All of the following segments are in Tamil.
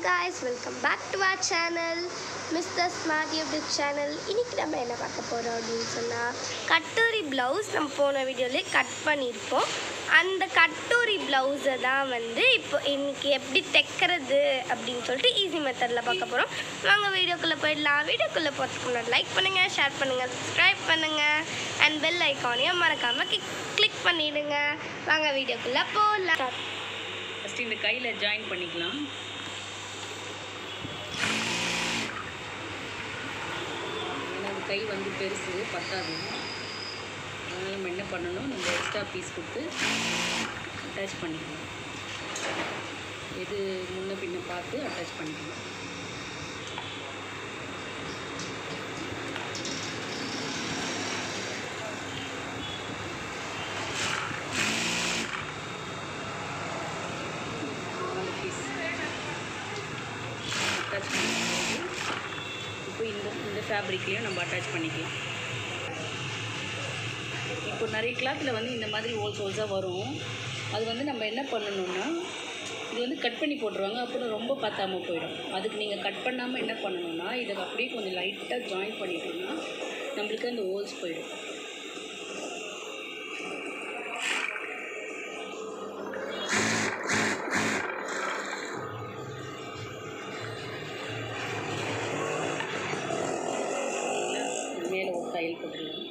guys, welcome back to our channel Mr. Smart YouTube channel. இன்னைக்கு நம்ம என்ன பார்க்க போறோம் அப்படினு சொன்னா கட்டூரி ப்ளவுஸ் நம்ம போன வீடியோல கட் பண்ணிருப்போம். அந்த கட்டூரி ப்ளவுஸை தான் இப்போ இன்னைக்கு எப்படி தைக்கிறது அப்படினு சொல்லிட்டு ஈஸி மெத்தட்ல பார்க்க போறோம். வாங்க வீடியோக்குள்ள போய்டலாம். வீடியோக்குள்ள போறதுக்கு முன்னாடி லைக் பண்ணுங்க, ஷேர் பண்ணுங்க, சப்ஸ்கிரைப் பண்ணுங்க and bell icon-ஐயும் மறக்காம கிளிக் பண்ணிடுங்க. வாங்க வீடியோக்குள்ள போலாம். ஃபர்ஸ்ட் இந்த கையில ஜாயின் பண்ணிக்கலாம். கை பெருசு பத்தாது, அதனால் நம்ம என்ன பண்ணணும், நம்ம எக்ஸ்ட்ரா பீஸ் கொடுத்து அட்டாச் பண்ணிக்கணும். எது முன்ன பின்ன பார்த்து அட்டாச் பண்ணிக்கணும். பீஸ் அட்டாச் பண்ணி இப்போ இந்த ஃபேப்ரிக்லேயும் நம்ம அட்டாச் பண்ணிக்கலாம். இப்போ நிறைய கிளாத்தில் இந்த மாதிரி ஹோல்ஸாக வரும். அது நம்ம என்ன பண்ணணும்னா, இது கட் பண்ணி போட்டுருவாங்க, அப்புறம் ரொம்ப பத்தாமல் போயிடும். அதுக்கு நீங்கள் கட் பண்ணாமல் என்ன பண்ணணும்னா, இதை அப்படியே கொஞ்சம் லைட்டாக ஜாயின் பண்ணிட்டோம்னா நம்மளுக்கு அந்த ஹோல்ஸ் போயிடும். மேலே ஒரு தையல் போட்டுருவோம்.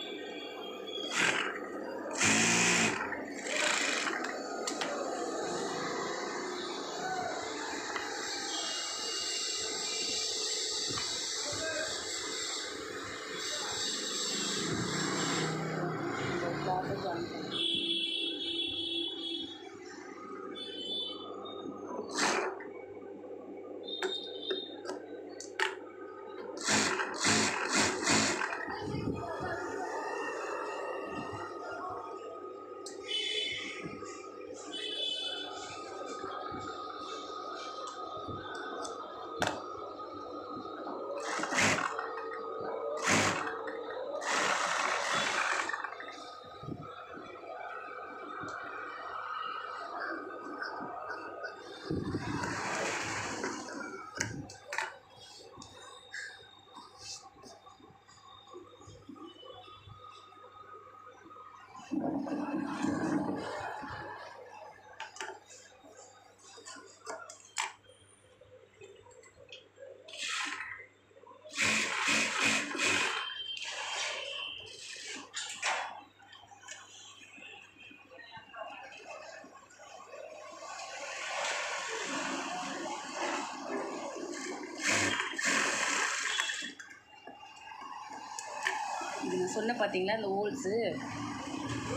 நான் சொன்ன பார்த்தீங்களா, இந்த ஹோல்ஸு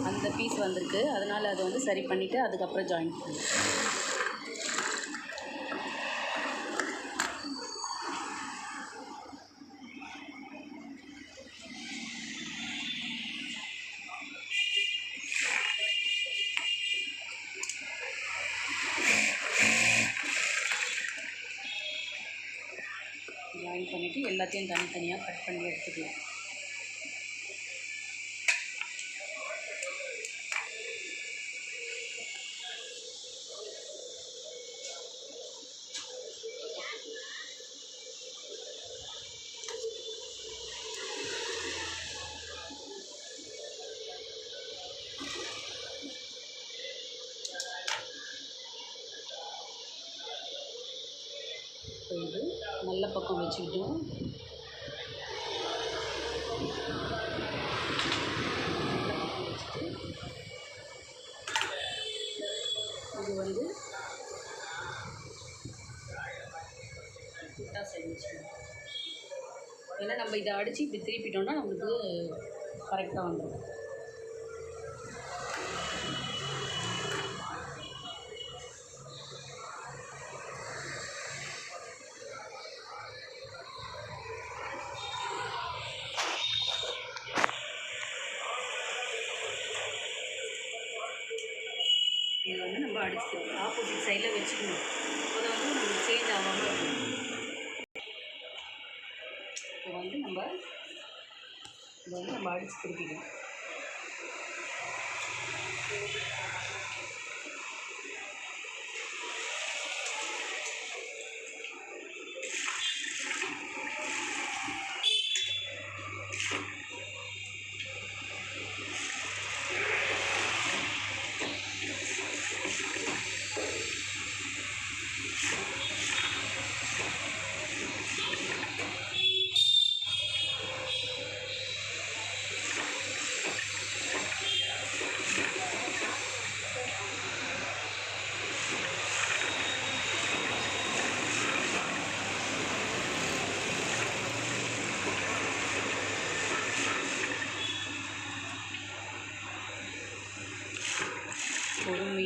அந்த பீஸ் வந்திருக்கு. அதனால் அதை சரி பண்ணிவிட்டு அதுக்கப்புறம் ஜாயின் பண்ணுவேன். ஜாயின் பண்ணிவிட்டு எல்லாத்தையும் தனித்தனியாக கட் பண்ணி எடுத்துக்கலாம். இது நல்ல பக்கம் வச்சுக்கிட்டோம். இது புட்டா சைடு வச்சுக்கணும். ஏன்னா நம்ம இதை அடித்து இப்படி திருப்பிட்டோம்னா நம்மளுக்கு கரெக்டாக வந்துடும். இது நம்ம அடிச்சு ஆப்போசிட் சைடில் வச்சுக்கணும். அதை நம்மளுக்கு சேஞ்ச் ஆகாமல் இருக்கும். இப்போ நம்ம அடிச்சு திருப்பிக்கணும்.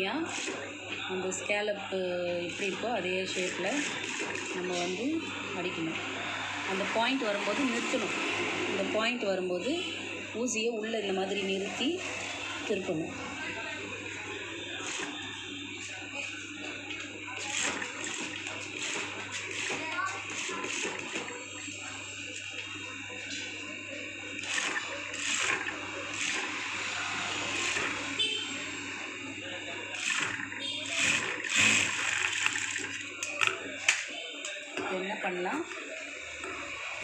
பொறுமையாக அந்த ஸ்கேலப்பு எப்படி இருக்கோ அதே ஷேப்பில் நம்ம வந்து அடிக்கணும். அந்த பாயிண்ட் வரும்போது நிறுத்தணும். இந்த பாயிண்ட் வரும்போது ஊசியை உள்ளே இந்த மாதிரி நிறுத்தி திருப்பணும். என்ன பண்ணலாம்,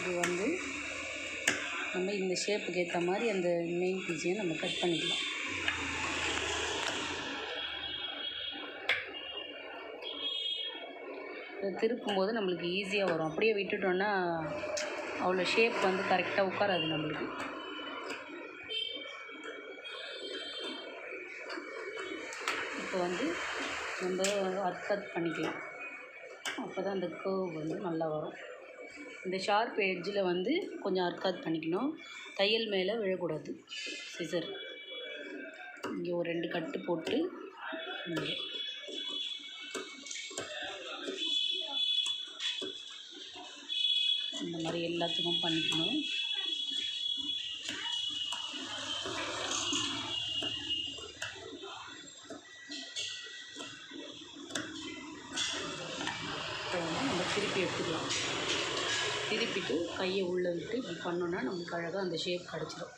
இது வந்து நம்ம இந்த ஷேப்புக்கு ஏற்ற மாதிரி அந்த மெயின் பீஸையும் நம்ம கட் பண்ணிக்கலாம். திருப்பும்போது நம்மளுக்கு ஈஸியாக வரும். அப்படியே விட்டுட்டோன்னா அவ்வளோ ஷேப் வந்து கரெக்டாக உட்காராது நம்மளுக்கு. இப்போ வந்து நம்ம கட் பண்ணிக்கலாம். அப்போ தான் அந்த கர்வ் வந்து நல்லா வரும். இந்த ஷார்ப் எட்ஜில் வந்து கொஞ்சம் அர்க்காத் பண்ணிக்கணும். தையல் மேலே விழக்கூடாது. சிசர் இங்கே ஒரு 2 கட்டு போட்டு இந்த மாதிரி எல்லாத்துக்கும் பண்ணிக்கணும். நம்ம திருப்பி எடுத்துக்கலாம். திருப்பிட்டு கையை உள்ளே விட்டு இப்படி பண்ணோன்னா நமக்கு அழகாக அந்த ஷேப் கிடச்சிடும்.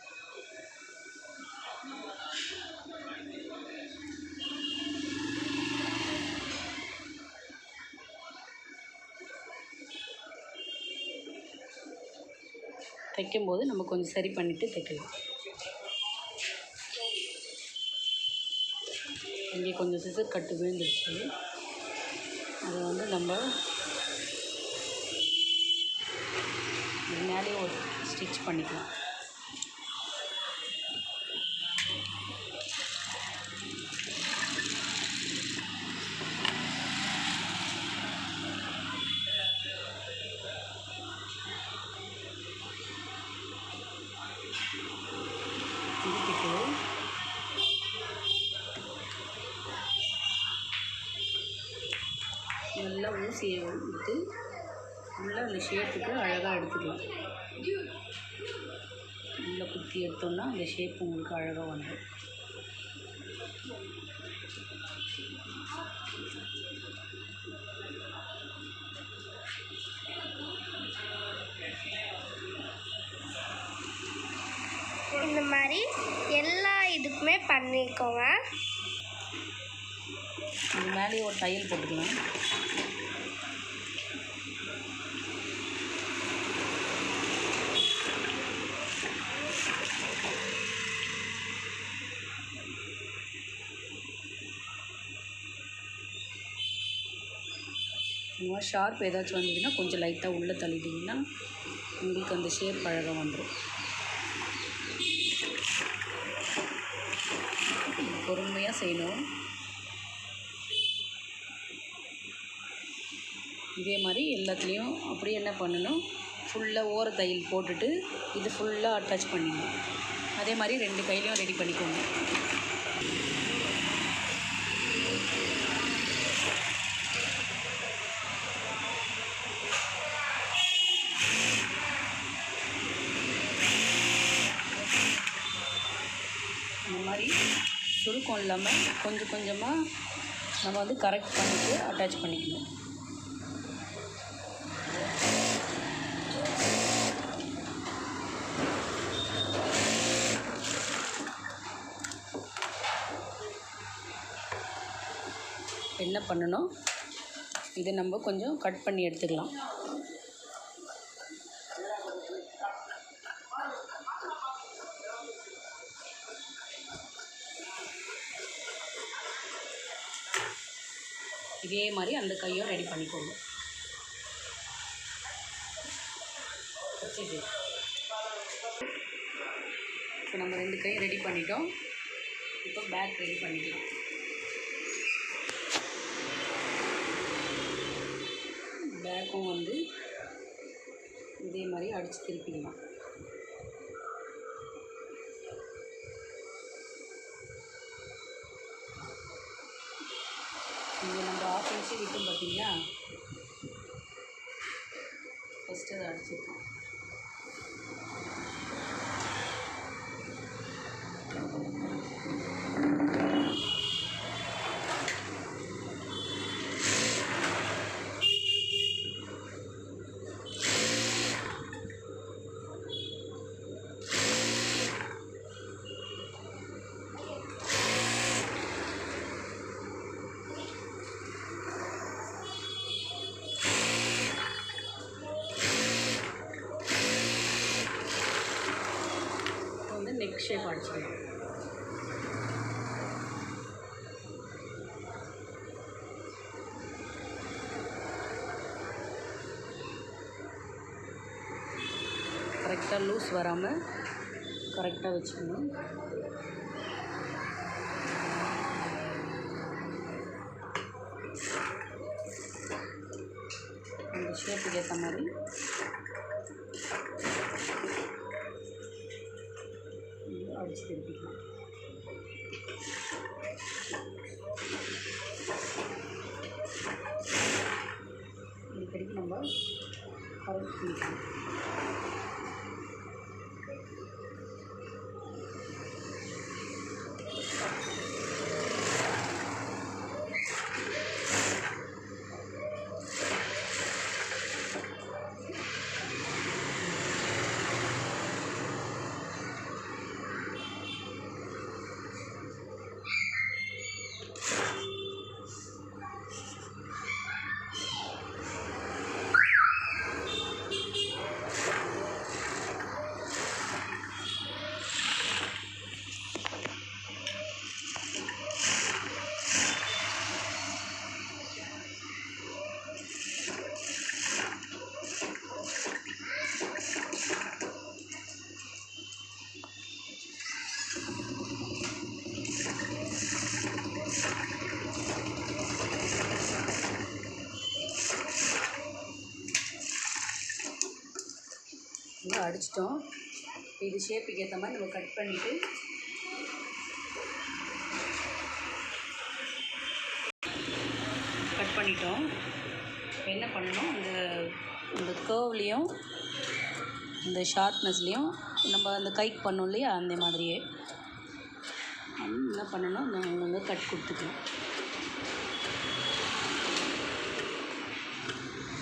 தைக்கும்போது நம்ம கொஞ்சம் சரி பண்ணிவிட்டு தைக்கலாம். இங்கே கொஞ்சம் சிசர் கட்டு விழுந்துருச்சு. அதை வந்து நம்ம மேலேயே ஒரு ஸ்டிச் பண்ணிக்கலாம். திருப்பிட்டு நல்லா ஊசியை விட்டு உள்ளே அந்த ஷேப்புக்கு அழகாக எடுத்துக்கலாம். உள்ளே குத்தி எடுத்தோம்னா அந்த ஷேப் உங்களுக்கு அழகாக வந்துடும். இந்த மாதிரி எல்லா இதுக்குமே பண்ணிக்கோங்க. இது மேலேயே ஒரு தையல் போட்டுக்கலாம். இந்த மாதிரி ஷார்ப் ஏதாச்சும் வந்ததுன்னா கொஞ்சம் லைட்டாக உள்ளே தள்ளிட்டிங்கன்னா உங்களுக்கு அந்த ஷேப் அழகாக வந்துடும். பொறுமையாக செய்யணும். இதே மாதிரி எல்லாத்துலேயும் அப்படியே என்ன பண்ணணும், ஃபுல்லாக ஓர தையல் போட்டுட்டு இது ஃபுல்லாக அட்டாச் பண்ணிடணும். அதே மாதிரி 2 கையிலையும் ரெடி பண்ணிக்கோங்க. இந்த மாதிரி சுருக்கம் இல்லாமல் கொஞ்சம் கொஞ்சமாக நம்ம வந்து கரெக்ட் பண்ணிவிட்டு அட்டாச் பண்ணிக்கணும். என்ன பண்ணணும், இதை நம்ம கொஞ்சம் கட் பண்ணி எடுத்துக்கலாம். இதே மாதிரி அந்த கையும் ரெடி பண்ணிக்கோங்க. இப்போ நம்ம 2 கையும் ரெடி பண்ணிட்டோம். இப்போ பேக் ரெடி பண்ணிக்கலாம். பேக்கும் வந்து இதே மாதிரி அடித்து திருப்பிக்கலாம். அடித்ததை அடிச்சிருக்கோம். நெக் ஷேப் அடிச்சிடலாம். கரெக்டாக லூஸ் வராமல் கரெக்டாக வச்சுக்கணும். அந்த ஷேப்புக்கு ஏற்ற மாதிரி அடிச்சு திருப்பிக்கலாம். இப்படிக்கு நம்ம கரெக்ட் பண்ணிக்கலாம். அடிச்சிட்டோம். இது ஷேப்புக்கு ஏற்ற மாதிரி நம்ம கட் பண்ணிவிட்டு கட் பண்ணிட்டோம். என்ன பண்ணணும், இந்த கர்வ்லேயும் இந்த ஷார்ப்னஸ்லேயும் நம்ம அந்த கைக்கு பண்ணோம் இல்லையா, அந்த மாதிரியே என்ன பண்ணணும், அங்கே கட் கொடுத்துக்கலாம்.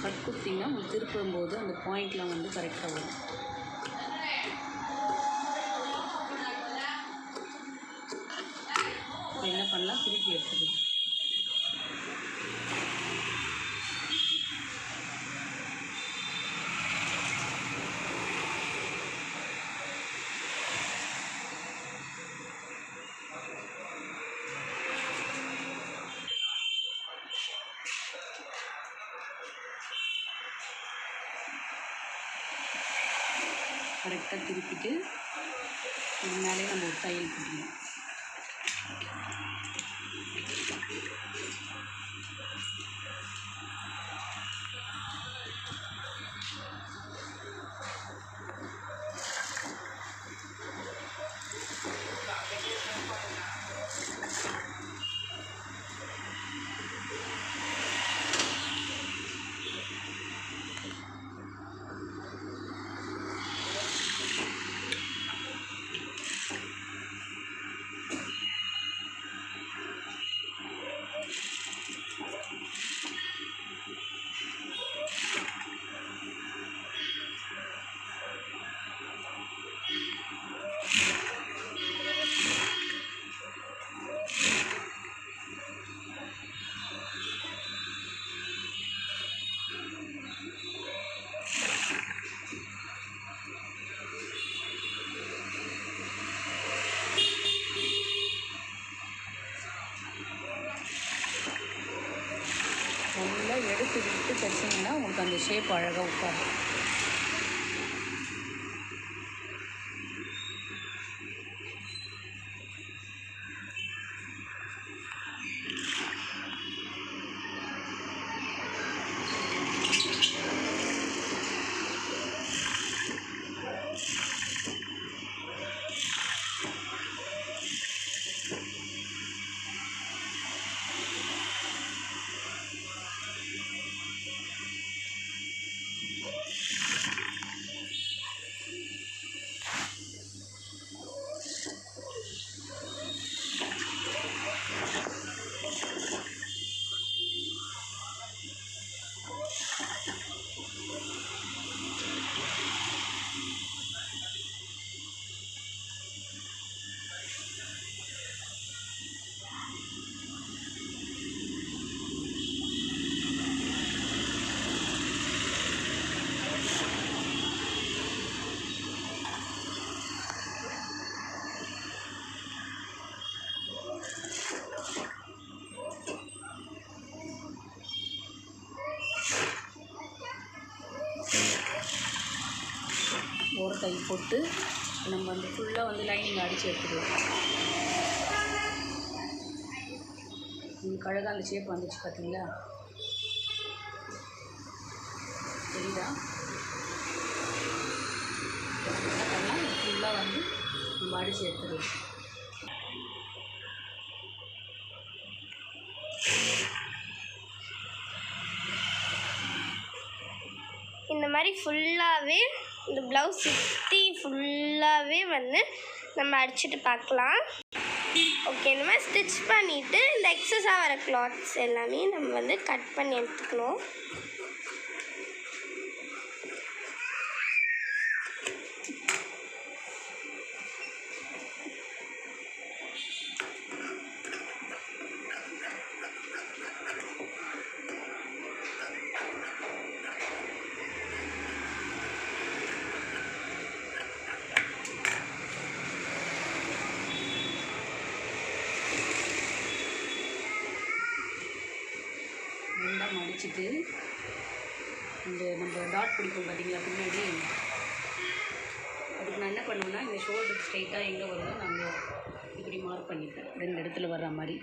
கட் கொடுத்திங்கன்னா உங்களுக்கு திருப்பும்போது அந்த பாயிண்ட்லாம் வந்து கரெக்டாக வரும். என்ன பண்ணலாம், திருப்பி எடுத்துக்கலாம். கரெக்டாக திருப்பிட்டு இது மேலே நம்ம ஒரு தையல் போடணும். நல்லா எடுத்து விட்டு தைச்சிங்கன்னா உங்களுக்கு அந்த ஷேப் அழகாக உட்காரும். ஓர தை போட்டு நம்ம வந்து ஃபுல்லாக வந்து லைனிங் அடித்து எடுத்துக்கலாம். உங்களுக்கு அழகாக அந்த ஷேப் வந்துச்சு பார்த்தீங்களா? தெரியுதா? அதெல்லாம் ஃபுல்லாக வந்து நம்ம அடித்து எடுத்துக்கலாம். இந்த மாதிரி ஃபுல்லாகவே இந்த ப்ளவுஸ் சுற்றி ஃபுல்லாகவே வந்து நம்ம அடிச்சுட்டு பார்க்கலாம். ஓகே, இந்த மாதிரி ஸ்டிச் பண்ணிவிட்டு இந்த எக்ஸஸாக வர கிளாத்ஸ் எல்லாமே நம்ம வந்து கட் பண்ணி எடுத்துக்கணும். ரெண்டாக மடிச்சுட்டு இந்த நம்ம டாட் பிடிப்போம் பார்த்தீங்களா பின்னாடி, அதுக்கு நான் என்ன பண்ணுவேன்னா இந்த ஷோல்டர் ஸ்ட்ரைட்டாக எங்கே வருதோ நாங்கள் இப்படி மார்க் பண்ணிப்பேன். 2 இடத்துல வர்ற மாதிரி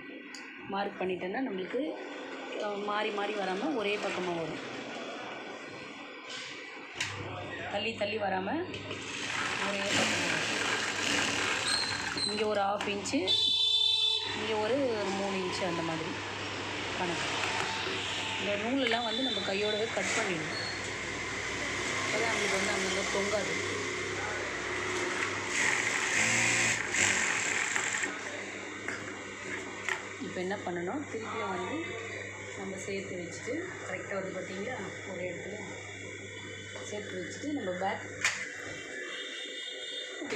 மார்க் பண்ணிட்டேன்னா நம்மளுக்கு மாறி மாறி வராமல் ஒரே பக்கமாக வரும். தள்ளி தள்ளி வராமல் ஒரே பக்கமாக வரும். இங்கே ஒரு 1/2 இன்ச்சு, இங்கே ஒரு 3 இன்ச்சு அந்த மாதிரி கணக்கு. இந்த நூலெல்லாம் வந்து நம்ம கையோடவே கட் பண்ணிடணும். அப்போ தான் நம்மளுக்கு வந்து அங்கங்கே தொங்காது. இப்போ என்ன பண்ணணும், திருப்பியும் வந்து நம்ம சேர்த்து வச்சுட்டு கரெக்டாக வந்து பார்த்திங்களா ஒரு இடத்துல சேர்த்து வச்சுட்டு நம்ம பேக்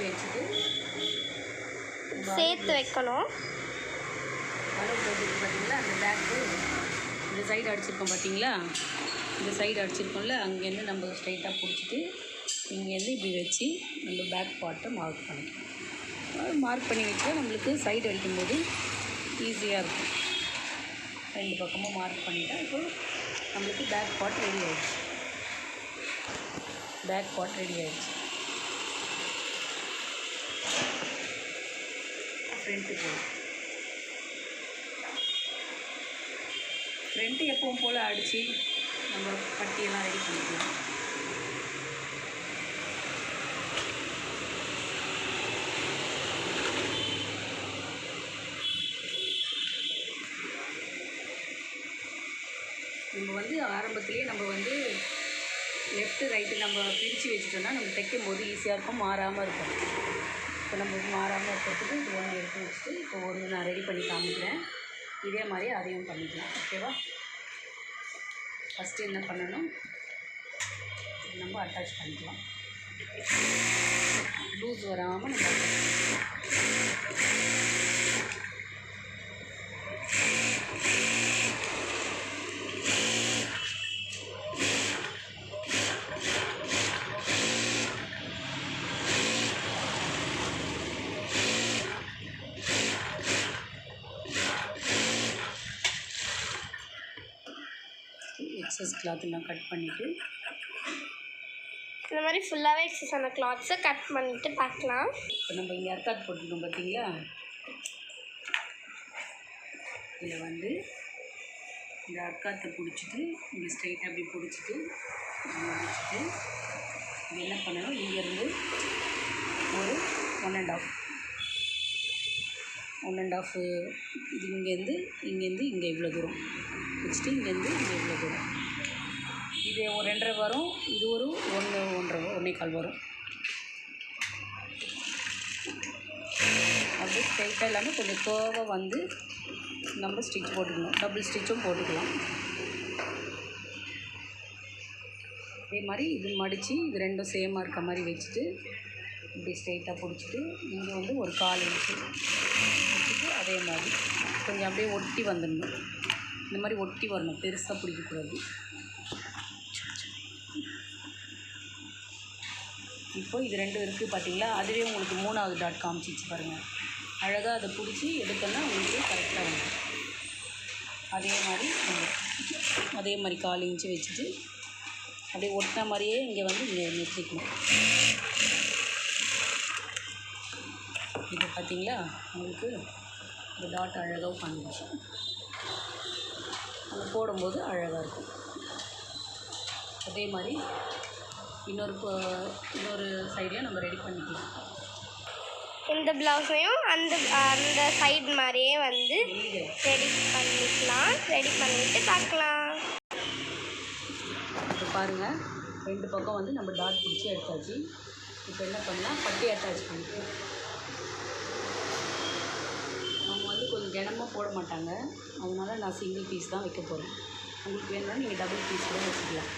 வச்சுட்டு சேர்த்து வைக்கணும். அளவு போட்டுட்டு பார்த்திங்களா அந்த பேக்கு இந்த சைடு அடிச்சிருக்கோம் பார்த்தீங்களா, இந்த சைடு அடிச்சிருக்கோம்ல, அங்கேருந்து நம்ம ஸ்ட்ரைட்டாக பிடிச்சிட்டு இங்கேருந்து இப்படி வச்சு நம்ம பேக் பார்ட்டை மார்க் பண்ணிக்கணும். மார்க் பண்ணி வச்சா நம்மளுக்கு சைடு அடிக்கும்போது ஈஸியாக இருக்கும். 2 பக்கமும் மார்க் பண்ணிட்டா இப்போ நம்மளுக்கு பேக் பார்ட் ரெடி ஆகிடுச்சு. பேக் பார்ட் ரெடி ஆகிடுச்சு. ஃப்ரண்ட்டு போகும். ஃப்ரண்ட்டு எப்பவும் போல் அடித்து நம்ம பட்டியெல்லாம் ரெடி பண்ணிக்கலாம். நம்ம வந்து ஆரம்பத்துலேயே நம்ம வந்து லெஃப்ட்டு ரைட்டு நம்ம பிரித்து வச்சுட்டோம்னா நம்ம தைக்கும் போது ஈஸியாக இருக்கும், மாறாமல் இருக்கும். இப்போ நம்ம மாறாமல் இருக்கிறதுக்கு இது ஒன்று எடுத்து வச்சுட்டு இப்போ ஒன்று நான் ரெடி பண்ணி காமிக்கிறேன். இதே மாதிரி அதையும் பண்ணிக்கலாம். ஓகேவா? ஃபஸ்ட்டு என்ன பண்ணணும், நம்ம அட்டாச் பண்ணிக்கலாம். லூஸ் வராமல் நம்ம எக்ஸஸ் கிளாத்லாம் கட் பண்ணிவிட்டு இந்த மாதிரி ஃபுல்லாகவே எக்ஸஸ் ஆன கிளாத்ஸை கட் பண்ணிவிட்டு பார்க்கலாம். இப்போ நம்ம இங்கே அர்க்காட் போட்டுருக்கோம் பார்த்தீங்களா, இதில் வந்து இந்த அர்க்காத்தை பிடிச்சிட்டு இங்கே ஸ்ட்ரைட்டாக அப்படி பிடிச்சிட்டு முடிச்சுட்டு இது என்ன பண்ணணும், இங்கேருந்து ஒரு 1.5 இது இங்கேருந்து இங்கே இவ்வளோ தூரம் வச்சுட்டு இங்கேருந்து இங்கே இவ்வளோ தூரம், இது ஒரு 2.5 வரும், இது ஒரு 1.5 வரும். அப்படியே ஸ்ட்ரைட்டாக இல்லாமல் கொஞ்சம் கோவாக வந்து நம்ம ஸ்டிச் போட்டுக்கணும். டபுள் ஸ்டிச்சும் போட்டுக்கலாம். அதே மாதிரி இது மடித்து இது ரெண்டும் சேமாக இருக்க மாதிரி வச்சுட்டு இப்படி ஸ்ட்ரைட்டாக பிடிச்சிட்டு இங்கே வந்து ஒரு 1/4 இன்ச்சு வச்சுட்டு அதே மாதிரி கொஞ்சம் அப்படியே ஒட்டி வந்துடணும். இந்த மாதிரி ஒட்டி வரணும், பெருசாக பிடிக்கக்கூடாது. இப்போ இது 2 இருக்குது பார்த்தீங்களா, அதுவே உங்களுக்கு 3வது டாட் காமிச்சிச்சு பாருங்கள். அழகாக அதை பிடிச்சி எடுத்தோன்னா உங்களுக்கு கரெக்டாக வரும். அதே மாதிரி 1/4 இன்ச்சு வச்சுட்டு அப்படியே ஒட்டின மாதிரியே இங்கே வந்து இங்கே நிறுத்திக்கணும். இது பார்த்தீங்களா, உங்களுக்கு இந்த டாட் அழகாக பண்ணிடுச்சு. நம்ம போடும்போது அழகாக இருக்கும். அதே மாதிரி இன்னொரு சைடையும் நம்ம ரெடி பண்ணிக்கலாம். இந்த ப்ளவுஸையும் அந்த அந்த சைடு மாதிரியே வந்து ரெடி பண்ணிக்கலாம். ரெடி பண்ணிவிட்டு பார்க்கலாம். இப்போ பாருங்கள், 2 பக்கம் வந்து நம்ம டாட் பிடிச்சி எடுத்தாச்சு. இப்போ என்ன பண்ணலாம், பட்டி அட்டாச் பண்ணிக்கலாம். அவங்க வந்து கொஞ்சம் கனமாக போட மாட்டாங்க, அதனால் நான் சிங்கிள் பீஸ் தான் வைக்க போகிறேன். உங்களுக்கு வேணும்னா நீங்கள் டபுள் பீஸ் கூட வச்சுக்கலாம்.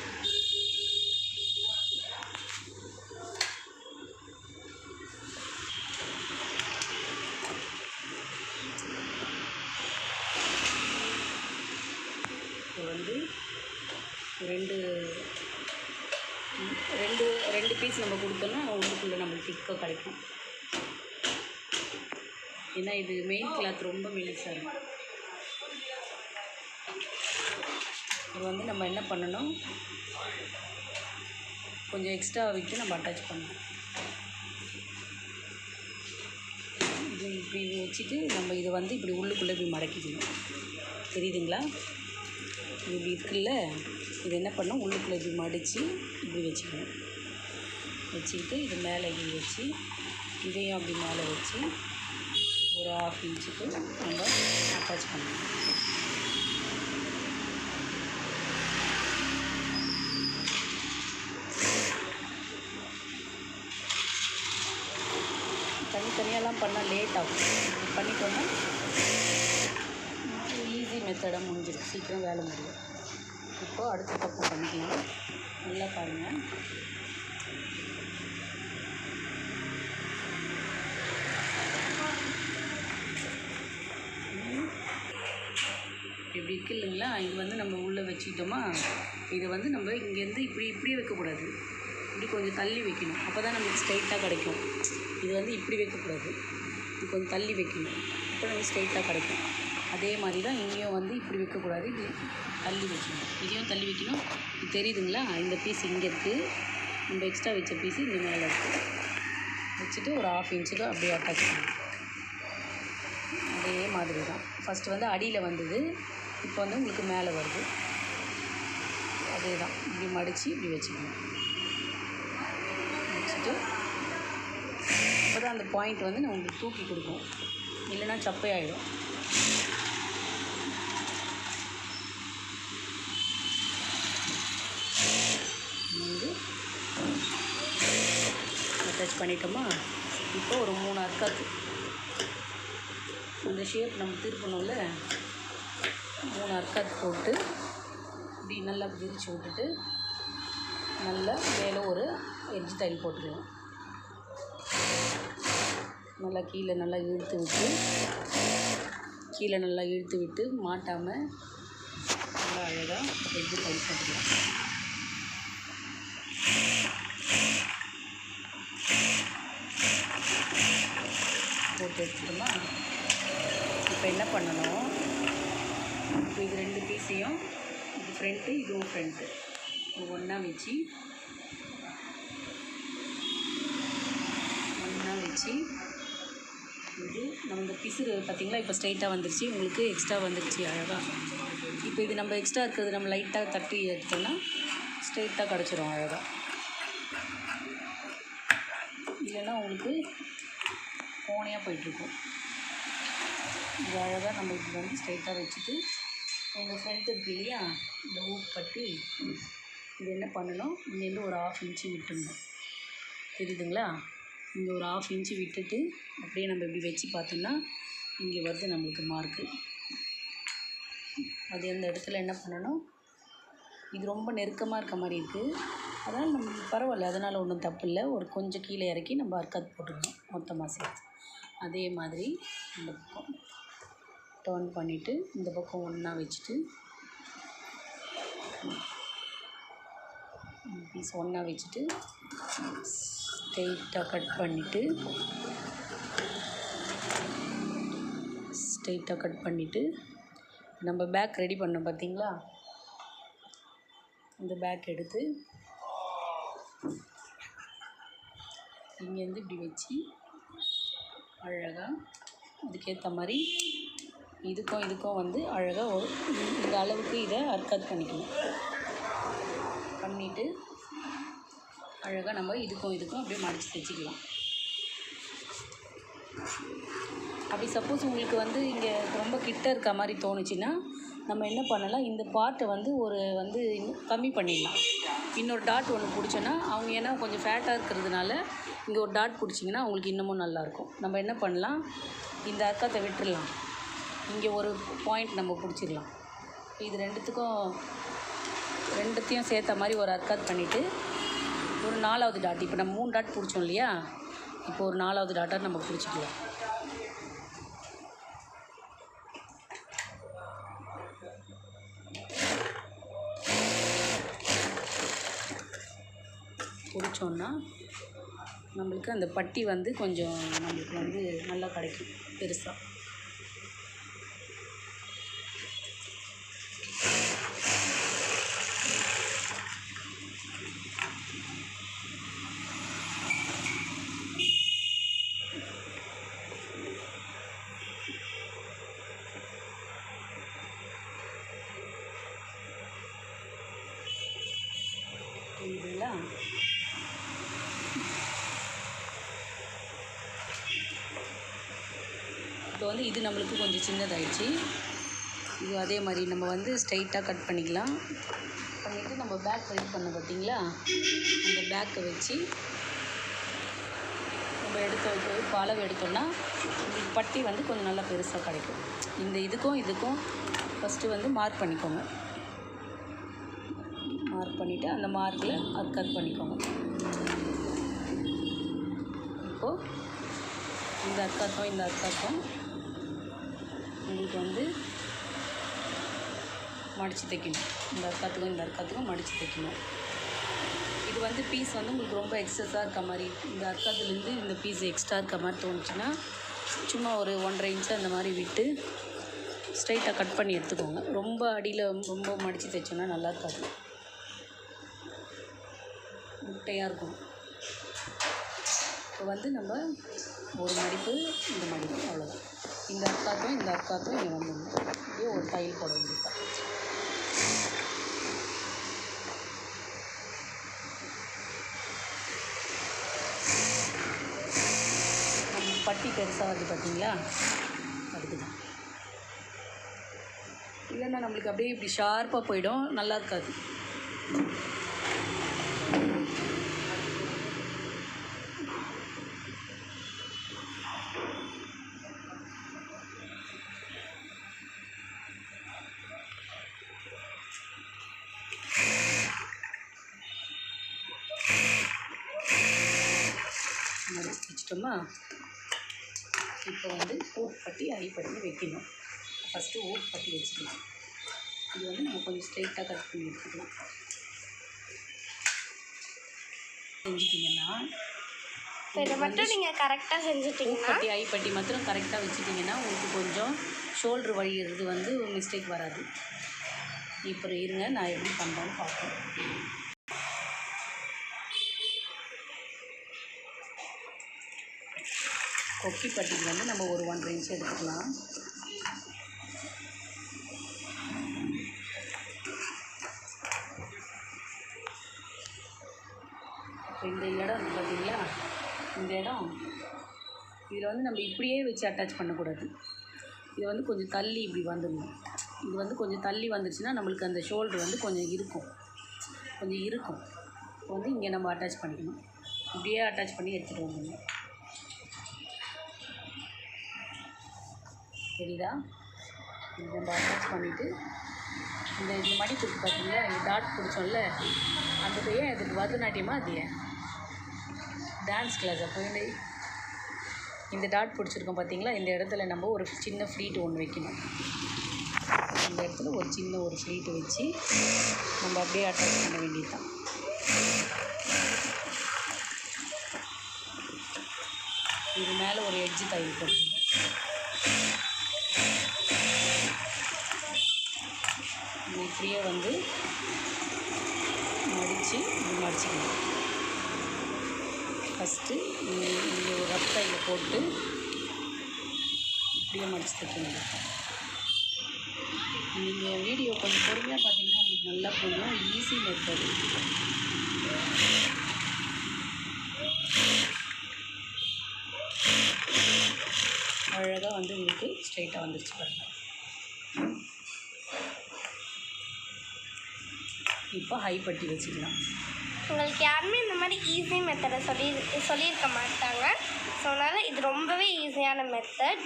இப்போ வந்து ரெண்டு பீஸ் நம்ம கொடுத்தோன்னா உள்ளுக்குள்ளே நம்மளுக்கு திக்காக கிடைக்கும். ஏன்னா இது மெயின் கிளாத் ரொம்ப மெலிசாக இருக்கும். இது வந்து நம்ம என்ன பண்ணணும், கொஞ்சம் எக்ஸ்ட்ரா விட்டு நம்ம அட்டாச் பண்ணணும். இது இப்படி வச்சுட்டு நம்ம இதை வந்து இப்படி உள்ளுக்குள்ளே இப்படி மடக்கிக்கணும். தெரியுதுங்களா? இப்படி இருக்குல்ல, இது என்ன பண்ணணும், உள்ளுக்குள்ளே இப்படி மடித்து இப்படி வச்சுக்கணும். வச்சுக்கிட்டு இது மேலே இப்படி வச்சு இதையும் அப்படி மேலே வச்சு ஒரு 1/2 இன்ச்சுக்கு நம்ம அட்டாச் பண்ணணும். தனித்தனியாலாம் பண்ணால் லேட் ஆகும். இப்படி பண்ணிட்டோன்னா ஈஸி மெத்தடாக முடிஞ்சிடும், சீக்கிரம் வேலை முடியும். இப்போது அடுத்த பக்கம் பண்ணிக்கலாம். நல்லா பாருங்கள். இப்படி இருக்கு இல்லைங்களா, இது வந்து நம்ம உள்ளே வச்சுக்கிட்டோமா, இதை வந்து நம்ம இங்கேருந்து இப்படியே வைக்கக்கூடாது, இப்படி கொஞ்சம் தள்ளி வைக்கணும். அப்போ தான் நமக்கு ஸ்ட்ரைட்டாக கிடைக்கும். இது வந்து இப்படி வைக்கக்கூடாது, இது கொஞ்சம் தள்ளி வைக்கணும். அப்போ நமக்கு ஸ்ட்ரைட்டாக கிடைக்கும். அதே மாதிரி தான் இங்கேயும் வந்து இப்படி வைக்கக்கூடாது, இது தள்ளி வைக்கணும். இதையும் தள்ளி வைக்கணும். இது தெரியுதுங்களா, இந்த பீஸ் இங்கே இருக்குது, நம்ம எக்ஸ்ட்ரா வச்ச பீஸு இங்கே மேலே இருக்குது. வச்சுட்டு ஒரு 1/2 இன்ச்சுக்கு அப்படியே அட்டாச் பண்ணணும். அதே மாதிரி தான் ஃபஸ்ட்டு வந்து அடியில் வந்தது, இப்போ வந்து உங்களுக்கு மேலே வருது. அதே தான் இப்படி மடித்து இப்படி வச்சுக்கணும். வச்சுட்டு அப்போ தான் அந்த பாயிண்ட் வந்து நான் உங்களுக்கு தூக்கி கொடுக்கும், இல்லைன்னா சப்பையாயிடும். வந்து அட்டாச் பண்ணிட்டோமா. இப்போ ஒரு 3 அர்க்காத்து இந்த ஷேப் நம்ம திருப்பணும்ல, 3 அர்க்காத்து போட்டு இப்படி நல்லா விரித்து விட்டுட்டு நல்லா மேலே ஒரு எட்ஜ் தையல் போட்டுக்கலாம். நல்லா கீழே நல்லா இழுத்து விட்டு மாட்டாமல் நல்லா அழகாக எட்ஜ் தையல் போட்டுக்கலாம். போட்டு எடுத்துட்டோமா. இப்போ என்ன பண்ணணும், இப்போ இது 2 பீஸையும், இது ஃப்ரண்ட்டு இதுவும் ஃப்ரண்ட்டு ஒன்றா வச்சு இது நம்ம இந்த பிசுறு பார்த்திங்களா, இப்போ ஸ்ட்ரைட்டாக வந்துருச்சு, உங்களுக்கு எக்ஸ்ட்ரா வந்துருச்சு அழகாக. இப்போ இது நம்ம எக்ஸ்ட்ரா இருக்கிறது நம்ம லைட்டாக தட்டி எடுத்தோம்னா ஸ்ட்ரைட்டாக கிடச்சிரும் அழகாக. இல்லைன்னா உங்களுக்கு கோணையாக போயிட்டுருக்கும். இது அழகாக நம்ம இப்படி வந்து ஸ்ட்ரைட்டாக வச்சுட்டு உங்கள் ஃப்ரண்ட் இருக்கு இல்லையா, இந்த ஊக்கு பட்டி இது என்ன பண்ணணும், இங்கேருந்து ஒரு 1/2 இன்ச்சு விட்டுடணும். தெரியுதுங்களா, இங்கே ஒரு 1/2 இன்ச்சு விட்டுட்டு அப்படியே நம்ம இப்படி வச்சு பார்த்தோம்னா இங்கே வருது நம்மளுக்கு மார்க்கு. அது அந்த இடத்துல என்ன பண்ணணும், இது ரொம்ப நெருக்கமாக இருக்க மாதிரி இருக்குது, அதனால் நம்ம பரவாயில்ல, அதனால் ஒன்றும் தப்பு இல்லை. ஒரு கொஞ்சம் கீழே இறக்கி நம்ம அர்க்காத் போட்டுக்கணும் மொத்தமாக சேர்த்து. அதே மாதிரி இந்த பக்கம் டர்ன் பண்ணிவிட்டு இந்த பக்கம் ஒன்றா வச்சுட்டு பீஸ் ஒன்றா வச்சுட்டு ஸ்ட்ரெயிட்டாக கட் பண்ணிவிட்டு நம்ம பேக் ரெடி பண்ணோம் பார்த்தீங்களா, இந்த பேக் எடுத்து இங்கேருந்து இப்படி வச்சு அழகாக அதுக்கேற்ற மாதிரி இதுக்கும் வந்து அழகாக ஒரு இந்த அளவுக்கு இதை அர்க்காத் பண்ணிக்கணும். பண்ணிவிட்டு அழகாக நம்ம இதுக்கும் அப்படியே மடித்து தைச்சிக்கலாம். அப்படி சப்போஸ் உங்களுக்கு வந்து இங்கே ரொம்ப கிட்ட இருக்க மாதிரி தோணுச்சுன்னா நம்ம என்ன பண்ணலாம், இந்த பார்ட்டை வந்து இன்னும் கம்மி பண்ணிடலாம். இன்னொரு டாட் ஒன்று பிடிச்சோன்னா அவங்க ஏன்னா கொஞ்சம் ஃபேட்டாக இருக்கிறதுனால இங்கே ஒரு டாட் பிடிச்சிங்கன்னா அவங்களுக்கு இன்னமும் நல்லாயிருக்கும். நம்ம என்ன பண்ணலாம், இந்த அர்க்காத்தை விட்டுடலாம், இங்கே ஒரு பாயிண்ட் நம்ம பிடிச்சிடலாம். இது ரெண்டுத்தையும் சேர்த்த மாதிரி ஒரு அர்க்காத் பண்ணிவிட்டு ஒரு 4வது டாட், இப்போ நம்ம 3 டாட் பிடிச்சோம் இல்லையா, இப்போ ஒரு 4வது டாட்டாக நம்ம பிடிச்சிக்கலாம். பிடிச்சோன்னா நம்மளுக்கு அந்த பட்டி வந்து கொஞ்சம் நம்மளுக்கு வந்து நல்லா கிடைக்கும் பெருசாக. புரியுதுங்களா? இப்போ வந்து இது நம்மளுக்கு கொஞ்சம் சின்னதாகிடுச்சு. இது அதே மாதிரி நம்ம வந்து ஸ்ட்ரைட்டாக கட் பண்ணிக்கலாம். பண்ணிவிட்டு நம்ம பேக் ரெடி பண்ண பார்த்தீங்களா, அந்த பேக்கை வச்சு நம்ம இப்போ அளவு எடுத்தோம்னா பட்டி வந்து கொஞ்சம் நல்லா பெருசாக கிடைக்கும். இந்த இதுக்கும் ஃபஸ்ட்டு வந்து மார்க் பண்ணிக்கோங்க. மார்க் பண்ணிவிட்டு அந்த மார்க்கில் அர்க்காத் பண்ணிக்கோங்க. இப்போது இந்த அர்க்காத்தும் உங்களுக்கு வந்து மடித்து தைக்கணும். இந்த அர்க்காத்துக்கும் மடித்து தைக்கணும். இது வந்து பீஸ் வந்து உங்களுக்கு ரொம்ப எக்ஸஸாக இருக்க மாதிரி, இந்த அர்க்காத்துலேருந்து இந்த பீஸ் எக்ஸ்ட்ரா இருக்க மாதிரி தோணுச்சுன்னா சும்மா ஒரு 1.5 இன்ச்சு அந்த மாதிரி விட்டு ஸ்ட்ரைட்டாக கட் பண்ணி எடுத்துக்கோங்க. ரொம்ப அடியில் ரொம்ப மடித்து தைச்சோன்னா நல்லா இருக்காது, முட்டையாக இருக்கும். இப்போ வந்து நம்ம ஒரு மடிப்பு, இந்த மடிப்பு, அவ்வளோதான். இந்த அர்க்காத்தும் இங்கே வந்துடணும். இப்படியே ஒரு தையல் போட வேண்டியது. பட்டி பெருசாக வருது பார்த்தீங்களா, அதுக்கு தான். இல்லைன்னா நம்மளுக்கு அப்படியே இப்படி ஷார்ப்பாக போயிடும், நல்லா இருக்காது. மடிச்சு வச்சிட்டோமா, இப்போ வந்து ஊட்பட்டி ஐப்பட்டி வைக்கணும். ஃபஸ்ட்டு ஊட்பட்டி வச்சுக்கலாம். இது வந்து நம்ம கொஞ்சம் ஸ்ட்ரைட்டாக கட் பண்ணி எடுத்துக்கலாம். செஞ்சிட்டிங்கன்னா இதை மட்டும் நீங்கள் கரெக்டாக செஞ்சுட்டிங்கன்னா, ஊட்பட்டி ஐப்பட்டி மாத்திரம் கரெக்டாக வச்சுட்டிங்கன்னா உங்களுக்கு கொஞ்சம் ஷோல்ட்ரு வழியிறது வந்து மிஸ்டேக் வராது. இப்போ இருங்க, நான் எப்படி பண்ணுறேன்னு பார்ப்பேன். கொக்கி பட்டிக்கு வந்து நம்ம ஒரு 1.5 இன்ச் எடுத்துக்கலாம். இப்போ இந்த இடம் பார்த்தீங்களா, இந்த இடம் இதில் வந்து நம்ம இப்படியே வச்சு அட்டாச் பண்ணக்கூடாது. இது வந்து கொஞ்சம் தள்ளி இப்படி வந்துடணும். இது வந்து கொஞ்சம் தள்ளி வந்துடுச்சுன்னா நம்மளுக்கு அந்த ஷோல்ட்ரு வந்து கொஞ்சம் இருக்கும். இப்போ வந்து இங்கே நம்ம அட்டாச் பண்ணிக்கணும். இப்படியே அட்டாச் பண்ணி எடுத்துகிட்டு வந்துடணும். சரிதா? இது நம்ம அட்டாச் பண்ணிவிட்டு இந்த மடிப்பு பார்த்தீங்களா, இந்த டாட் பிடிச்சோம்ல, அந்த பையன் இதுக்கு பரதநாட்டியமா அது ஏன் டான்ஸ் கிளாஸ் அப்போ இந்த டாட் பிடிச்சிருக்கோம் பார்த்தீங்களா, இந்த இடத்துல நம்ம ஒரு சின்ன ஃப்ளீட் ஒன்று வைக்கணும். இந்த இடத்துல ஒரு சின்ன ஒரு ஃப்ளீட்டு வச்சு நம்ம அப்படியே அட்டாச் பண்ண வேண்டியது தான். இது மேலே ஒரு எட்ஜு தையல் போட்டுக்கணும். இப்படியே வந்து மடித்து இப்படி மடிச்சிக்கணும். ஃபஸ்ட்டு இங்கே ஒரு ரஃப் கையில் போட்டு இப்படியே மடித்து தைக்க முடியும். நீங்கள் வீடியோ கொஞ்சம் பொறுமையாக பார்த்தீங்கன்னா உங்களுக்கு நல்லா புரியும். Easy method. அழகாக வந்து உங்களுக்கு ஸ்ட்ரைட்டாக வந்துருச்சு பாருங்கள். இப்போ ஹை பட்டி வச்சுக்கலாம். உங்களுக்கு யாருமே இந்த மாதிரி ஈஸி மெத்தடை சொல்லியிருக்க மாட்டாங்க. ஸோ அதனால் இது ரொம்பவே ஈஸியான மெத்தட்.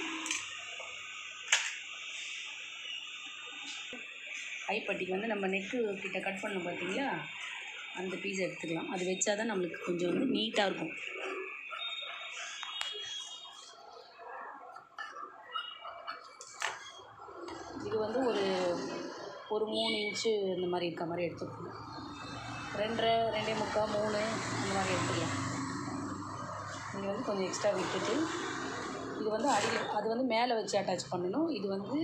ஹை பட்டிக்கு வந்து நம்ம நெக்கு கிட்ட கட் பண்ணோம் பார்த்தீங்களா, அந்த பீஸை எடுத்துக்கலாம். அது வச்சா தான் நம்மளுக்கு கொஞ்சம் வந்து நீட்டாக இருக்கும். இது வந்து ஒரு 3 இன்ச்சு இந்த மாதிரி இருக்க மாதிரி எடுத்துக்கணும். 2.5, 2.75, 3 அந்த மாதிரி எடுத்துக்கலாம். நீங்கள் வந்து கொஞ்சம் எக்ஸ்ட்ரா விட்டுட்டு இது வந்து அடியில், அது வந்து மேலே வச்சு அட்டாச் பண்ணணும். இது வந்து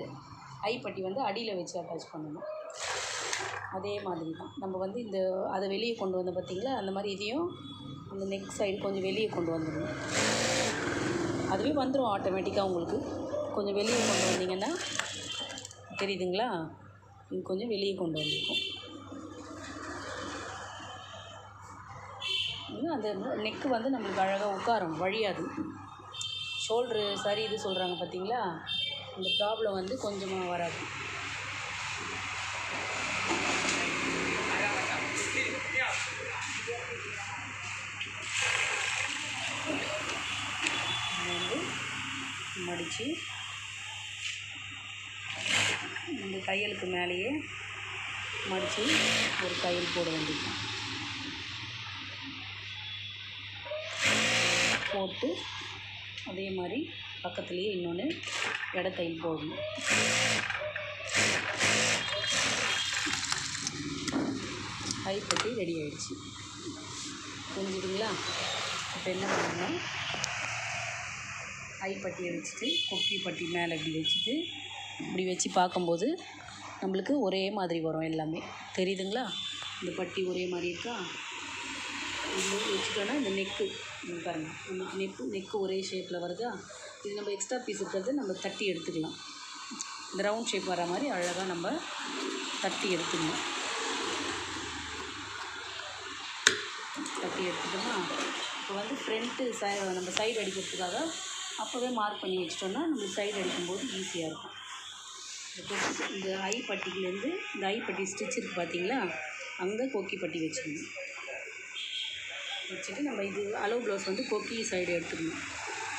ஐப்பட்டி வந்து அடியில் வச்சு அட்டாச் பண்ணணும். அதே மாதிரி தான் நம்ம வந்து இந்த அதை வெளியே கொண்டு வந்தோம் பார்த்தீங்களா, அந்த மாதிரி இதையும் அந்த நெக் சைடு கொஞ்சம் வெளியே கொண்டு வந்துடணும். அதுவே வந்துடும் ஆட்டோமேட்டிக்காக. உங்களுக்கு கொஞ்சம் வெளியே கொண்டு வந்தீங்கன்னா தெரியுதுங்களா, இது கொஞ்சம் வெளியே கொண்டு வந்திருக்கும். அந்த நெக்கு வந்து நம்மளுக்கு அழகாக உட்காரும், வழியாது. ஷோல்ட்ரு சரி இது சொல்கிறாங்க பார்த்தீங்களா, அந்த ப்ராப்ளம் வந்து கொஞ்சமாக வராது. வந்து மடித்து இந்த தையலுக்கு மேலேயே மடித்து ஒரு தையல் போட வேண்டியது. போட்டு அதே மாதிரி பக்கத்துலேயே இன்னொன்று தையல் போடணும். கைப்பட்டி ரெடி ஆகிடுச்சு. புரிஞ்சுதுங்களா? இப்போ என்ன பண்ணணும்னா, ஐப்பட்டியை வச்சுட்டு கொக்கி பட்டி மேலே இப்படி வச்சுட்டு இப்படி வச்சு பார்க்கும்போது நம்மளுக்கு ஒரே மாதிரி வரும். எல்லாமே தெரியுதுங்களா? இந்த பட்டி ஒரே மாதிரி இருக்கா? இது வச்சுட்டோன்னா இந்த நெக்கு பாருங்கள், நமக்கு நெக்கு ஒரே ஷேப்பில் வருதா? இது நம்ம எக்ஸ்ட்ரா பீஸ் இருக்கிறது நம்ம தட்டி எடுத்துக்கலாம். இந்த ரவுண்ட் ஷேப் வர மாதிரி அழகாக நம்ம தட்டி எடுத்துக்கணும். தட்டி எடுத்துட்டோமா, இப்போ வந்து ஃப்ரண்ட்டு நம்ம சைடு அடிக்கிறதுக்காக அப்போவே மார்க் பண்ணி வச்சிட்டோன்னா நம்மளுக்கு சைடு அடிக்கும்போது ஈஸியாக இருக்கும். இந்த ஐப்பட்டிலேருந்து இந்த ஐப்பட்டி ஸ்டிச் இருக்குது பார்த்தீங்களா, அங்கே கொக்கி பட்டி வச்சுக்கணும். வச்சுட்டு நம்ம இது அளவு ப்ளவுஸ் வந்து கொக்கி சைடு எடுத்துக்கணும்.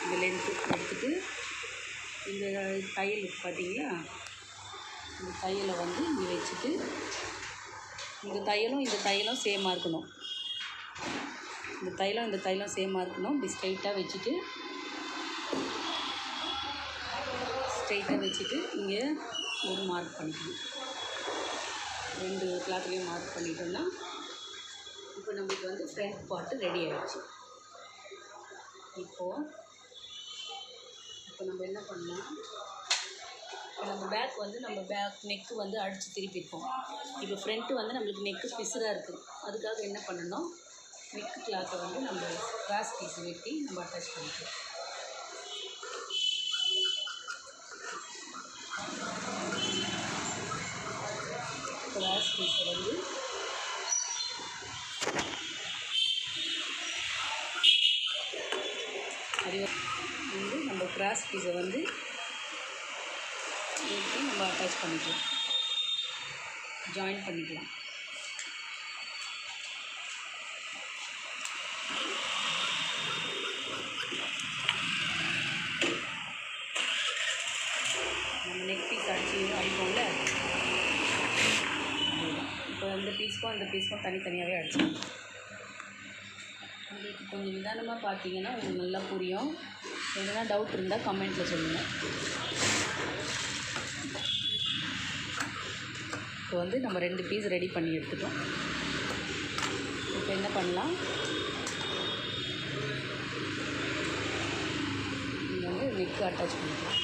இந்த லென்த்து எடுத்துகிட்டு இந்த தையல் இருக்குது பார்த்தீங்களா, இந்த தையலை வந்து இங்கே வச்சுட்டு இந்த தையலும் சேமாக இருக்கணும். இந்த தையலும் சேமாக இருக்கணும். இப்படி ஸ்ட்ரைட்டாக வச்சுட்டு இங்கே ஒரு மார்க் பண்ணிக்கணும். 2 கிளாத்லேயும் மார்க் பண்ணிட்டோம்னா இப்போ நம்மளுக்கு வந்து ஃப்ரண்ட் பார்ட்டு ரெடி ஆகிடுச்சு. இப்போ நம்ம என்ன பண்ணலாம், நம்ம பேக் வந்து நெக்கு வந்து அடித்து திருப்பியிருக்கோம். இப்போ ஃப்ரண்ட்டு வந்து நம்மளுக்கு நெக்கு பிசுறாக இருக்குது. அதுக்காக என்ன பண்ணணும், நெக்கு கிளாத்தை வந்து நம்ம கிராஸ் பீஸ் வெட்டி நம்ம அட்டாச் பண்ணிக்கலாம். கிராஸ் பீஸை வந்து அது வந்து நம்ம கிராஸ் பீஸை வந்து வெட்டி நம்ம அட்டாச் பண்ணிக்கலாம், ஜாயின் பண்ணிக்கலாம். நம்ம நெக் பீஸ் அடிப்போம்ல, இப்போ இந்த பீஸ்க்கும் தனித்தனியாகவே அடிச்சிடணும். உங்களுக்கு கொஞ்சம் நிதானமாக பார்த்தீங்கன்னா உங்களுக்கு நல்லா புரியும். எதுனா டவுட் இருந்தால் கமெண்ட்டில் சொல்லுங்கள். இப்போ வந்து நம்ம 2 பீஸ் ரெடி பண்ணி எடுத்துட்டோம். இப்போ என்ன பண்ணலாம், இங்கே வந்து நெக்கு அட்டாச் பண்ணிக்கலாம்.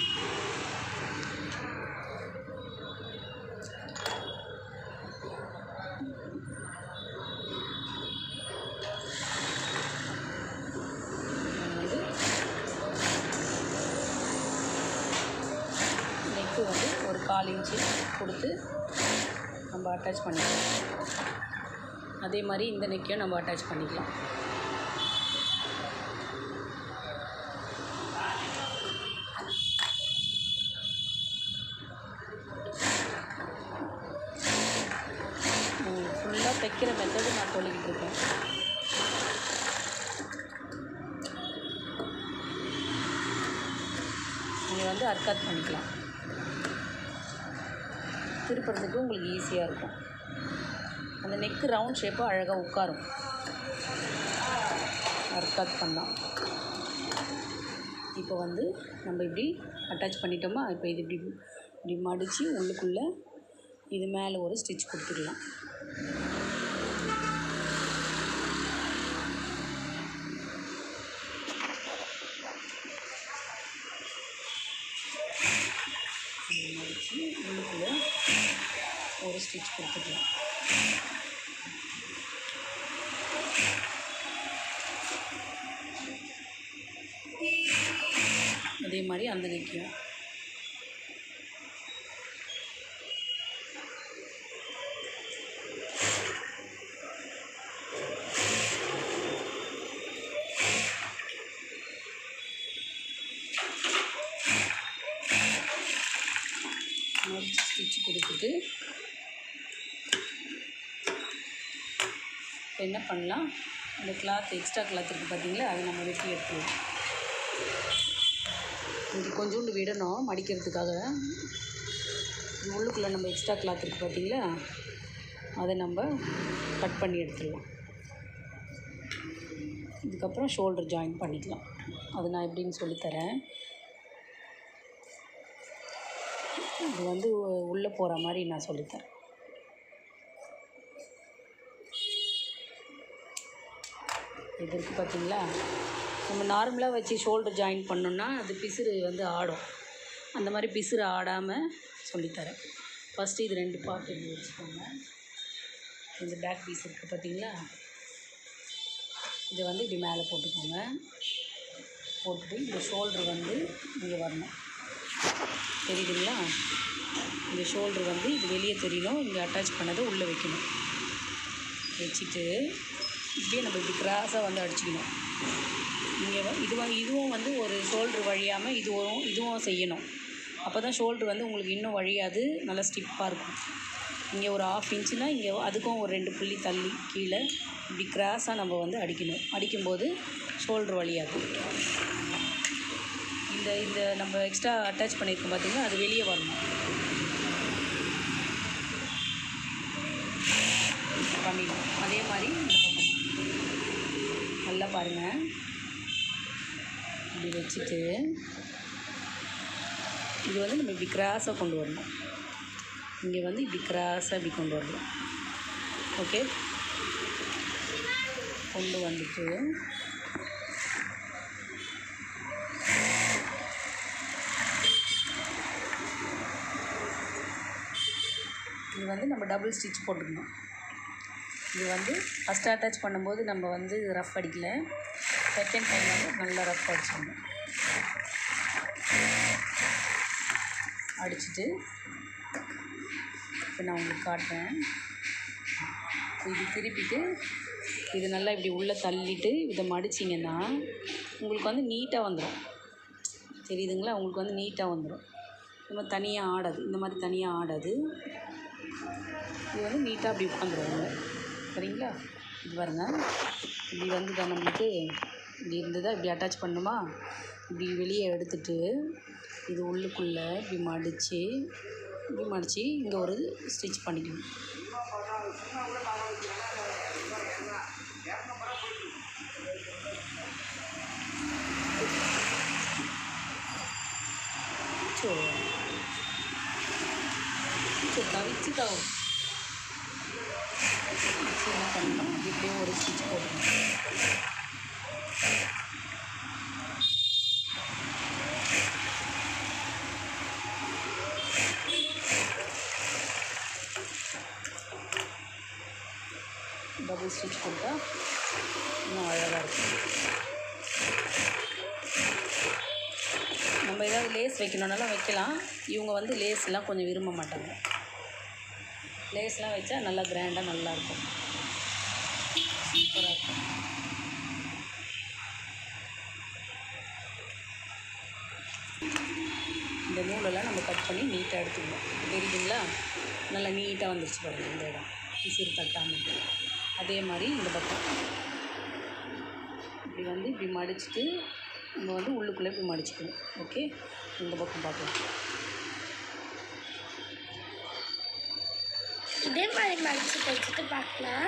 1/4 இன்ச்சு கொடுத்து நம்ம அட்டாச் பண்ணிக்கலாம். அதே மாதிரி இந்த நெக்கையும் நம்ம அட்டாச் பண்ணிக்கலாம். ஃபுல்லாக தைக்கிற மெத்தடு நான் சொல்லிக்கிட்டு இருக்கேன். நீங்கள் வந்து அர்க்காத் பண்ணிக்கலாம். திருப்புறதுக்கு உங்களுக்கு ஈஸியாக இருக்கும். அந்த நெக்கு ரவுண்ட் ஷேப்பாக அழகாக உட்காரும். அர்க்காத் பண்ணலாம். இப்போ வந்து நம்ம இப்படி அட்டாச் பண்ணிட்டோமா, இப்போ இது இப்படி மடித்து உள்ளுக்குள்ளே இது மேலே ஒரு ஸ்டிச் கொடுத்துடலாம். மடித்து உள்ளுக்குள்ளே ஒரு ஸ்டிச் கொடுத்துக்கலாம். அதே மாதிரி அந்த நெக்கையும் மடித்து ஸ்டிச் கொடுத்துட்டு இப்போ என்ன பண்ணலாம், அந்த கிளாத் எக்ஸ்ட்ரா கிளாத் இருக்குது பார்த்தீங்களா, அதை நம்ம வெட்டி எடுத்துக்கலாம். இங்கே கொஞ்சோண்டு விடணும் மடிக்கிறதுக்காக. உள்ளுக்குள்ளே நம்ம எக்ஸ்ட்ரா கிளாத் இருக்குது பார்த்தீங்களா, அதை நம்ம கட் பண்ணி எடுத்துடலாம். இதுக்கப்புறம் ஷோல்டர் ஜாயின் பண்ணிக்கலாம். அது நான் எப்படின்னு சொல்லித்தரேன். இது வந்து உள்ளே போகிற மாதிரி நான் சொல்லித்தரேன். இது இருக்குது பார்த்தீங்களா, நம்ம நார்மலாக வச்சு ஷோல்டர் ஜாயின் பண்ணோன்னா அது பிசுறு வந்து ஆடும். அந்த மாதிரி பிசுறு ஆடாமல் சொல்லித்தரேன். ஃபஸ்ட்டு இது 2 பார்ட் இப்படி வச்சுக்கோங்க. இந்த பேக் பீஸ் இருக்குது பார்த்தீங்களா, இதை வந்து இப்படி மேலே போட்டுக்கோங்க. போட்டுட்டு இந்த ஷோல்டர் வந்து இங்கே வரணும். தெரியுதுங்களா, இந்த ஷோல்டர் வந்து இது வெளியே தெரியணும். இங்கே அட்டாச் பண்ணதை உள்ளே வைக்கணும். வச்சுட்டு இப்படியே நம்ம இப்படி கிராஸாக வந்து அடிச்சுக்கணும். இங்கே இதுவும் வந்து ஒரு ஷோல்டர் வழியாமல் இதுவும் செய்யணும். அப்போ தான் ஷோல்டர் வந்து உங்களுக்கு இன்னும் வழியாது, நல்லா ஸ்டிப்பாக இருக்கும். இங்கே ஒரு 1/2 இன்ச்சுனா இங்கே அதுக்கும் ஒரு 2 புள்ளி தள்ளி கீழே இப்படி கிராஸாக நம்ம வந்து அடிக்கணும். அடிக்கும்போது ஷோல்டர் வழியாது. இந்த நம்ம எக்ஸ்ட்ரா அட்டாச் பண்ணியிருக்கோம் பார்த்தீங்கன்னா, அது வெளியே வரணும். பண்ணிடணும். அதே மாதிரி இந்த பக்கம் நல்லா பாருங்கள். இப்படி வச்சுட்டு இது வந்து நம்ம இப்படி கிராஸாக கொண்டு வரணும். இங்கே வந்து இப்படி கிராஸாக இப்படி கொண்டு வரணும். ஓகே, கொண்டு வந்துட்டு இது வந்து நம்ம டபுள் ஸ்டிச் போட்டுக்கணும். இது வந்து ஃபஸ்ட் அட்டாச் பண்ணும்போது நம்ம வந்து ரஃப் அடிக்கல, செகண்ட் டைம் வந்து நல்லா ரஃப் அடிச்சிடணும். அடிச்சுட்டு இப்போ நான் உங்களுக்கு காட்டுறேன். இது திருப்பிட்டு இது நல்லா இப்படி உள்ளே தள்ளிட்டு இதை மடிச்சிங்கன்னா உங்களுக்கு வந்து நீட்டாக வந்துடும். தெரியுதுங்களா, உங்களுக்கு வந்து நீட்டாக வந்துடும். இந்த மாதிரி தனியாக ஆடாது. இந்த மாதிரி தனியாக ஆடாது. இது வந்து நீட்டாக அப்படி உட்காந்துருவாங்க. சரிங்களா, இது பாருங்கள். இப்படி வந்து தான் நம்மளுக்கு இப்படி இருந்ததா இப்படி அட்டாச் பண்ணுமா, இப்படி வெளியே எடுத்துட்டு இது உள்ளுக்குள்ளே இப்படி மடித்து இங்கே ஒரு ஸ்டிச் பண்ணிக்கணும். தவிச்சுதான் என்ன பண்ணணும், இப்படியே ஒரு ஸ்டிச் போடணும். டபுள் ஸ்டிச் போட்டால் இன்னும் அழகாக இருக்கும். நம்ம ஏதாவது லேஸ் வைக்கணுன்னாலும் வைக்கலாம். இவங்க வந்து லேஸ்லாம் கொஞ்சம் விரும்ப மாட்டாங்க. லேஸ்லாம் வச்சா நல்லா கிராண்டாக நல்லாயிருக்கும், சூப்பராக இருக்கும். இந்த நூலெல்லாம் நம்ம கட் பண்ணி நீட்டாக எடுத்துக்கணும். தெரியுதுங்களா? நல்லா நீட்டாக வந்துருச்சு பாருங்கள் இந்த இடம், விசிறு தட்டாமல். அதே மாதிரி இந்த பக்கம் இப்படி வந்து இப்படி மடிச்சுட்டு நம்ம வந்து உள்ளுக்குள்ளே இப்படி மடிச்சுக்கணும். ஓகே, இந்த பக்கம் பார்க்கலாம். இதே மாதிரி மடிச்சு தைச்சிட்டு பார்க்கலாம்.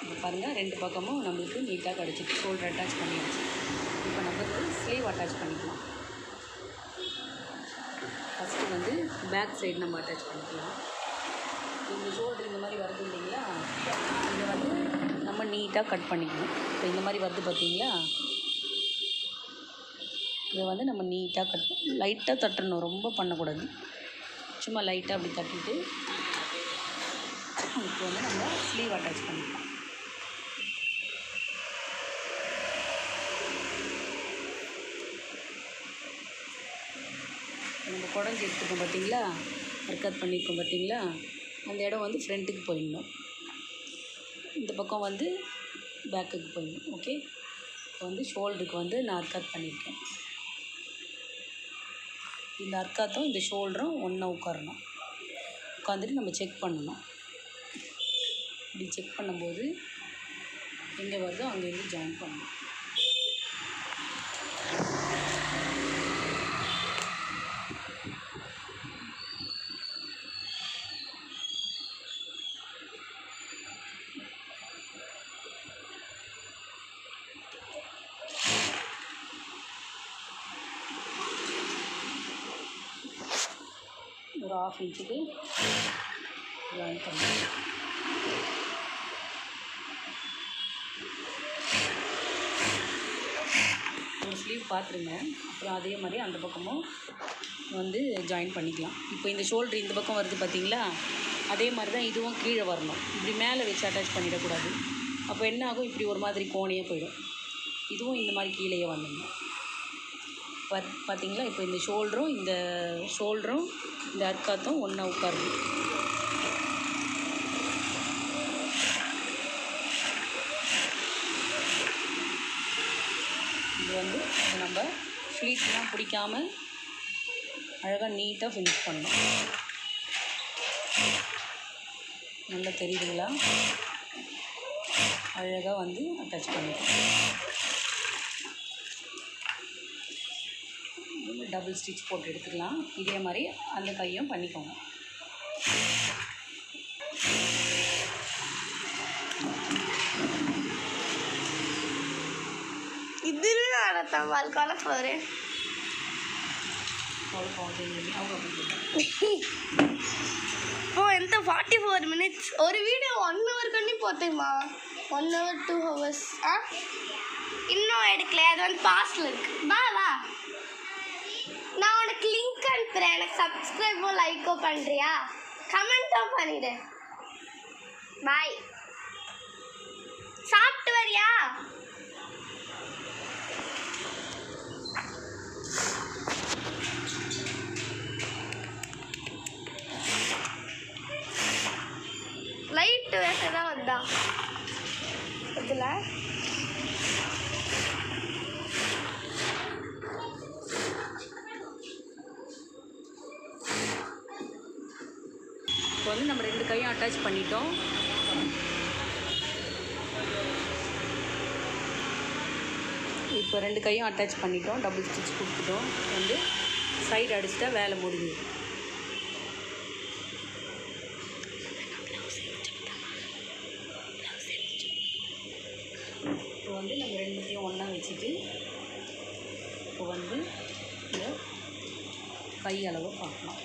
இப்போ பாருங்கள், ரெண்டு பக்கமும் நம்மளுக்கு நீட்டாக கிடச்சிட்டு ஷோல்டர் அட்டாச் பண்ணியாச்சு. இப்போ நம்ம ஸ்லீவ் அட்டாச் பண்ணிக்கலாம். ஃபஸ்ட்டு வந்து பேக் சைடு நம்ம அட்டாச் பண்ணிக்கலாம். இந்த ஷோல்டர் இந்த மாதிரி வருது இல்லைங்களா, இதை வந்து நம்ம நீட்டாக கட் பண்ணிக்கணும். இப்போ இந்த மாதிரி வருது பார்த்தீங்களா, இதை வந்து நம்ம நீட்டாக லைட்டாக தட்டணும், ரொம்ப பண்ணக்கூடாது. சும்மா லைட்டாக அப்படி தட்டிட்டு இப்போ வந்து நம்ம ஸ்லீவ் அட்டாச் பண்ணிக்கலாம். நம்ம குடஞ்சி எடுத்துருக்கோம் பார்த்தீங்களா, கட் பண்ணியிருக்கோம் பார்த்தீங்களா, அந்த இடம் வந்து ஃப்ரண்ட்டுக்கு போயிடணும், இந்த பக்கம் வந்து பேக்குக்கு போயிடணும். ஓகே, இப்போ வந்து ஷோல்டருக்கு வந்து நான் கட் பண்ணியிருக்கேன். இந்த அர்க்காத்தும் இந்த ஷோல்டரும் ஒன்றா உட்காரணும். உட்காந்துட்டு நம்ம செக் பண்ணணும். இப்படி செக் பண்ணும்போது எங்கே வருதோ அங்கேருந்து ஜாயின் பண்ணணும். ஒரு 1/2 இன்ச்சுக்கு ஜாயின் பண்ணணும். ஒரு ஸ்லீவ் பார்த்துருங்க. அப்புறம் அதே மாதிரி அந்த பக்கமும் வந்து ஜாயின் பண்ணிக்கலாம். இப்போ இந்த ஷோல்டர் இந்த பக்கம் வருது பார்த்தீங்களா, அதே மாதிரி தான் இதுவும் கீழே வரணும். இப்படி மேலே வச்சு அட்டாச் பண்ணிடக்கூடாது. அப்போ என்ன ஆகும், இப்படி ஒரு மாதிரி கோணையாக போயிடும். இதுவும் இந்த மாதிரி கீழேயே வந்துடணும். பார்த்தீங்களா, இப்போ இந்த ஷோல்டரும் இந்த அர்க்காத்தும் ஒன்றா உட்காருது. இது வந்து நம்ம ஃப்ளீட்லாம் பிடிக்காமல் அழகாக நீட்டாக ஃபினிஷ் பண்ணணும். நல்லா தெரியுதுங்களா, அழகாக வந்து அட்டாச் பண்ணிக்கலாம். டபுள் ஸ்டிச் போட்டு எடுத்துக்கலாம். இதே மாதிரி அந்த கையும் பண்ணிக்கோங்க. ഇതിന് നടത്താൻ പോരെ இப்போ ఎంత 44 minutes ஒரு வீடியோ 1 hour கண்ணி போத்தேம்மா 1 hour 2 hours இன்னும் எடுக்கல. அது வந்து பாஸ்ல இருக்கு. வா நான் உனக்கு லிங்க் அனுப்புகிறேன். எனக்கு சப்ஸ்கிரைபோ லைக்கோ பண்ணுறியா? கமெண்ட்டோ பண்ணிவிடு. பாய். சாப்பிட்டு வரியா? லைட்டு வேற தான் வந்தா இதில் இப்போ வந்து நம்ம 2 கையும் அட்டாச் பண்ணிட்டோம். இப்போ 2 கையும் அட்டாச் பண்ணிட்டோம், டபுள் ஸ்டிச் கொடுத்துட்டோம். வந்து சைடு அடிச்சுட்டா வேலை முடிஞ்சு. இப்போ வந்து நம்ம 2த்தையும் ஒன்றா வச்சுட்டு இப்போ வந்து இந்த கை அளவு பார்க்கலாம்.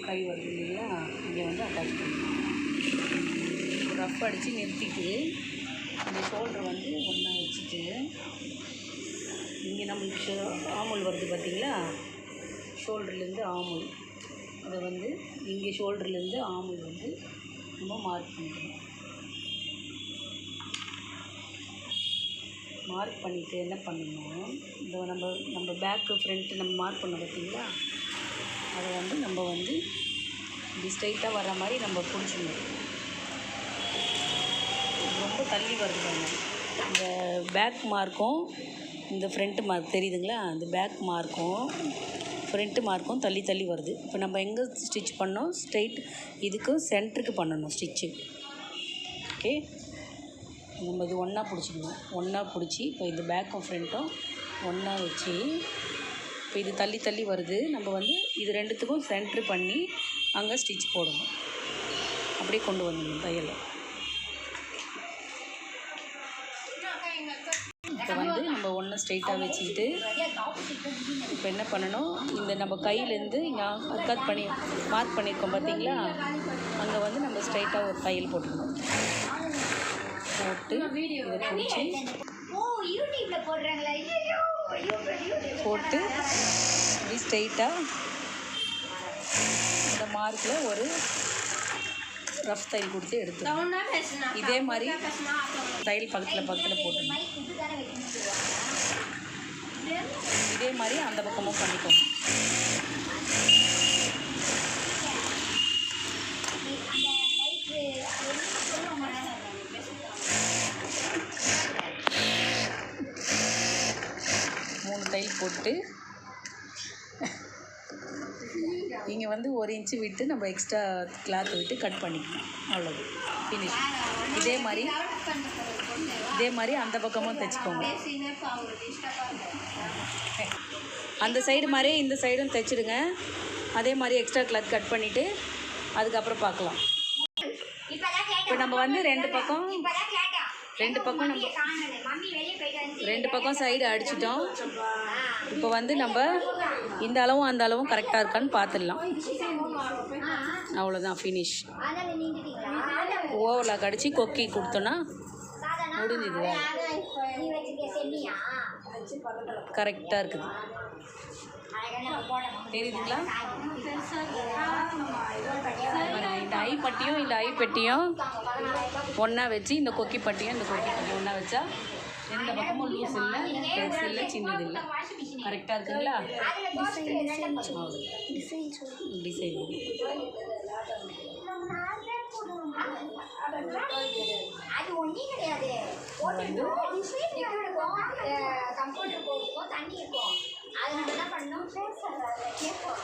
கை வருது இல்லைங்களா, இங்கே வந்து அட்டாச் பண்ணிக்கலாம். ரஃப் அடித்து நிறுத்திட்டு இந்த ஷோல்டர் வந்து ஒன்றா வச்சுட்டு இங்கே நம்மளுக்கு ஆமுல் வருது பார்த்திங்களா, ஷோல்டர்லேருந்து ஆமுல் அதை வந்து இங்கே ஷோல்டர்லேருந்து ஆமுல் வந்து நம்ம மார்க் பண்ணிக்கணும். மார்க் பண்ணிவிட்டு என்ன பண்ணணும், இந்த நம்ம பேக்கு ஃப்ரண்ட்டு நம்ம மார்க் பண்ண பார்த்தீங்களா, அதை வந்து நம்ம வந்து இப்படி ஸ்ட்ரைட்டாக வர்ற மாதிரி நம்ம பிடிச்சிடணும். ரொம்ப தள்ளி வருது பாருங்க. இந்த பேக் மார்க்கும் இந்த ஃப்ரண்ட்டு மார்க் தெரியுதுங்களா, அந்த பேக் மார்க்கும் ஃப்ரண்ட்டு மார்க்கும் தள்ளி தள்ளி வருது. இப்போ நம்ம எங்கே ஸ்டிச் பண்ணோம், ஸ்ட்ரைட் இதுக்கும் சென்டருக்கு பண்ணணும் ஸ்டிச்சு. ஓகே, நம்ம இது ஒன்றா பிடிச்சிக்கணும். ஒன்றா பிடிச்சி இப்போ இந்த பேக்கும் ஃப்ரண்ட்டும் ஒன்றா வச்சு, இப்போ இது தள்ளி தள்ளி வருது, நம்ம வந்து இது ரெண்டுத்துக்கும் சென்ட்ரு பண்ணி அங்கே ஸ்டிச் போடணும். அப்படியே கொண்டு வந்துடணும் தையலை. இப்போ வந்து நம்ம ஒன்று ஸ்ட்ரைட்டாக வச்சுக்கிட்டு இப்போ என்ன பண்ணணும், இந்த நம்ம கையிலேருந்து இங்கே கட் பண்ணி மார்க் பண்ணியிருக்கோம் பார்த்தீங்களா, அங்கே வந்து நம்ம ஸ்ட்ரைட்டாக ஒரு தையல் போட்டுக்கணும். போட்டு இதை பிடிச்சி போட்டு இப்படி ஸ்ட்ரைட்டாக இந்த மார்க்கில் ஒரு ரஃப் தையல் கொடுத்து எடுத்து இதே மாதிரி தையல் பக்கத்தில் போட்டுணும். இதே மாதிரி அந்த பக்கமும் பண்ணிக்கோங்க. மூணு தையல் போட்டு இங்கே வந்து 1 இன்ச்சு விட்டு நம்ம எக்ஸ்ட்ரா கிளாத் விட்டு கட் பண்ணிக்கணும். அவ்வளோது, ஃபினிஷ். இதே மாதிரி அந்த பக்கமும் தைச்சிக்கோங்க. அந்த சைடு மாதிரியே இந்த சைடும் தைச்சிடுங்க. அதே மாதிரி எக்ஸ்ட்ரா கிளாத் கட் பண்ணிவிட்டு அதுக்கப்புறம் பார்க்கலாம். இப்போ நம்ம வந்து ரெண்டு பக்கம் சைடு அடிச்சிட்டோம். இப்போ வந்து நம்ம இந்த அளவும் அந்த அளவும் கரெக்டாக இருக்கான்னு பார்த்துடலாம். அவ்வளோதான், ஃபினிஷ். ஓவர்லாக் அடித்து கொக்கி கொடுத்தோன்னா முடிஞ்சுது. கரெக்டாக இருக்குது. தெரியுதுங்களா? இந்த ஐ பெட்டியும் ஒன்றா வச்சு இந்த கொக்கி பட்டியும் ஒன்றா வச்சா எந்த பக்கமும் லூஸ் இல்லை, பெருசு இல்லை, சின்னது இல்லை. கரெக்டாக இருக்குங்களா? டிசைன் அது ஒன்றும் கிடையாது. கம்ப்யூட்டர் போகும், தண்ணி இருக்கும். அது நம்ம என்ன பண்ணணும், கேட்கும்.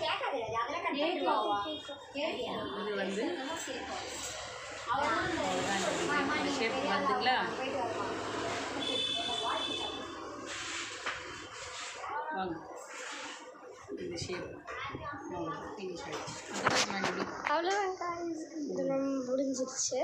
கேட்காது, அதெல்லாம் கண்டிப்பாக இது வந்து ஷேப் வருதுங்களா? வாங்க, இந்த ஷேப் ஃபினிஷ் ஆகிடுச்சு. அவ்வளோதான், முடிஞ்சிருச்சு.